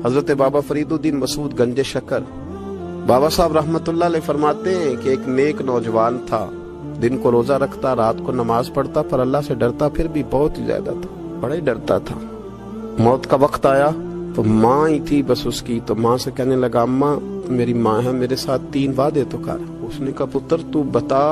حضرت بابا فریدالدین مسعود گنج شکر بابا صاحب رحمتullah علیہ فرماتے ہیں کہ ایک نیک نوجوان تھا، دن کو روزہ رکھتا، رات کو نماز پڑھتا، پر اللہ سے ڈرتا پھر بھی بہت ہی زیادہ تھا، بڑا ہی ڈرتا تھا۔ موت کا وقت آیا تو ماں ہی تھی بس اس کی، تو ماں سے کہنے لگا اماں میری ماں ہے، میرے ساتھ 3 وعدے تو کر۔ اس نے کہا پتر تو بتا،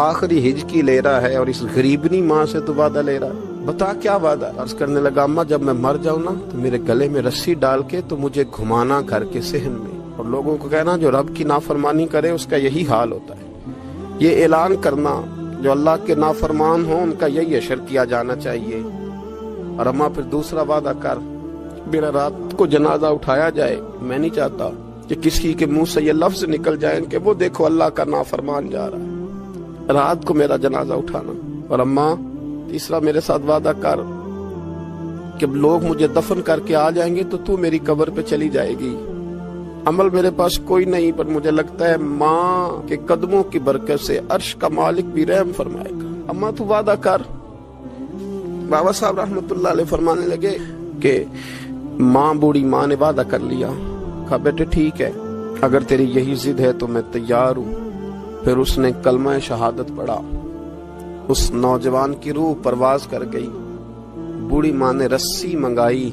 آخری ہج کی لے رہا ہے اور اس غریبنی ماں سے تو وعدہ لے رہا ہے، بتا کیا وعدہ۔ عرض کرنے لگا اماں جب میں مر جاؤں نا تو میرے گلے میں رسی ڈال کے تو مجھے گھمانا گھر کے صحن میں، اور لوگوں کو کہنا جو رب کی نافرمانی کرے اس کا یہی حال ہوتا ہے۔ یہ اعلان کرنا جو اللہ کے نافرمان ہوں ان کا یہی اشر کیا جانا چاہیے۔ اور اماں پھر دوسرا وعدہ کر، میرا رات کو جنازہ اٹھایا جائے، میں نہیں چاہتا کہ کسی کے منہ سے یہ لفظ نکل جائیں کہ وہ دیکھو اللہ کا نافرمان جا رہا ہے، رات کو میرا جنازہ اٹھانا۔ اور اماں تیسرا میرے ساتھ وعدہ کر کہ لوگ مجھے دفن کر کے آ جائیں گے تو میری قبر پہ چلی جائے گی، عمل میرے پاس کوئی نہیں، پر مجھے لگتا ہے ماں کے قدموں کی برکت سے عرش کا مالک بھی رحم فرمائے گا، اماں تو وعدہ کر۔ بابا صاحب رحمتullah علیہ فرمانے لگے کہ ماں، بوڑھی ماں نے وعدہ کر لیا، کہا بیٹے ٹھیک ہے، اگر تیری یہی ضد ہے تو میں تیار ہوں۔ پھر اس نے کلمہ شہادت پڑھا، اس نوجوان کی روح پرواز کر گئی۔ بوڑھی ماں نے رسی منگائی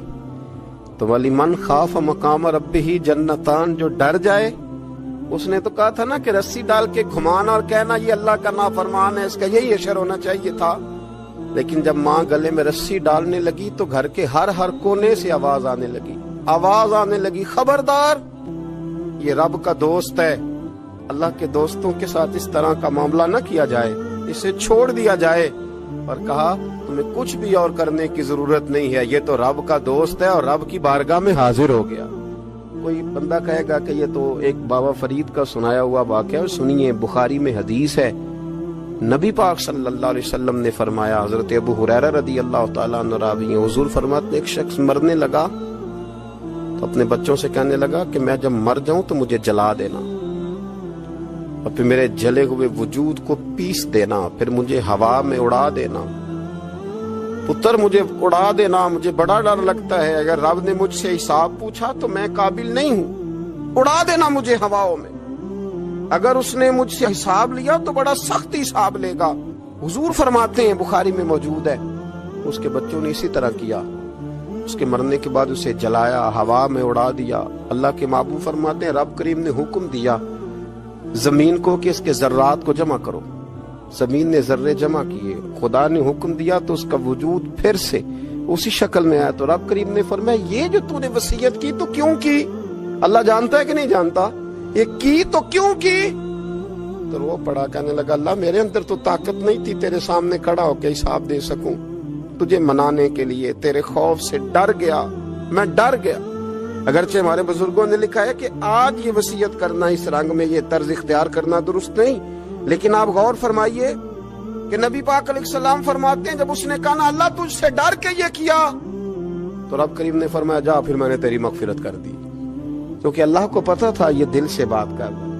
تو ولی من خاف مقام ربہ جنتان، جو ڈر جائے، اس نے تو کہا تھا نا کہ رسی ڈال کے گھمانا اور کہنا یہ اللہ کا نافرمان ہے، اس کا یہی اشر ہونا چاہیے تھا۔ لیکن جب ماں گلے میں رسی ڈالنے لگی تو گھر کے ہر کونے سے آواز آنے لگی، خبردار یہ رب کا دوست ہے، اللہ کے دوستوں کے ساتھ اس طرح کا معاملہ نہ کیا جائے، اسے چھوڑ دیا جائے۔ اور کہا تمہیں کچھ بھی اور کرنے کی ضرورت نہیں ہے، یہ تو رب کا دوست ہے اور رب کی بارگاہ میں حاضر ہو گیا۔ کوئی بندہ کہے گا کہ یہ تو ایک بابا فرید کا سنایا ہوا واقعہ ہے، سنیے، بخاری میں حدیث ہے، نبی پاک صلی اللہ علیہ وسلم نے فرمایا، حضرت ابو ہریرہ رضی اللہ تعالیٰ عنہ راوی ہیں، حضور فرماتے ایک شخص مرنے لگا تو اپنے بچوں سے کہنے لگا کہ میں جب مر جاؤں تو مجھے جلا دینا، اور پھر میرے جلے ہوئے وجود کو پیس دینا، پھر مجھے ہوا میں اڑا دینا۔ پتر مجھے اڑا دینا، مجھے بڑا ڈر لگتا ہے، اگر رب نے مجھ سے حساب پوچھا تو میں قابل نہیں ہوں، اڑا دینا مجھے ہواؤں میں، اگر اس نے مجھ سے حساب لیا تو بڑا سخت حساب لے گا۔ حضور فرماتے ہیں، بخاری میں موجود ہے، اس کے بچوں نے اسی طرح کیا، اس کے مرنے کے بعد اسے جلایا، ہوا میں اڑا دیا۔ اللہ کے محبوب فرماتے ہیں رب کریم نے حکم دیا زمین کو کہ اس کے ذرات کو جمع کرو، زمین نے ذرے جمع کیے، خدا نے حکم دیا تو اس کا وجود پھر سے اسی شکل میں آیا۔ تو رب کریم نے فرمایا یہ جو تو نے وصیت کی تو کیوں کی؟ اللہ جانتا ہے کہ نہیں جانتا؟ یہ کی تو کیوں کی؟ تو وہ پڑا، کہنے لگا اللہ میرے اندر تو طاقت نہیں تھی تیرے سامنے کھڑا ہو کے حساب دے سکوں، تجھے منانے کے لیے تیرے خوف سے ڈر گیا، میں ڈر گیا۔ اگرچہ ہمارے بزرگوں نے لکھا ہے کہ آج یہ وصیت کرنا، اس رنگ میں یہ طرز اختیار کرنا درست نہیں، لیکن آپ غور فرمائیے کہ نبی پاک علیہ السلام فرماتے ہیں جب اس نے کہا نا اللہ تجھ سے ڈر کے یہ کیا، تو رب کریم نے فرمایا جا پھر میں نے تیری مغفرت کر دی، کیونکہ اللہ کو پتا تھا یہ دل سے بات کر رہا ہے۔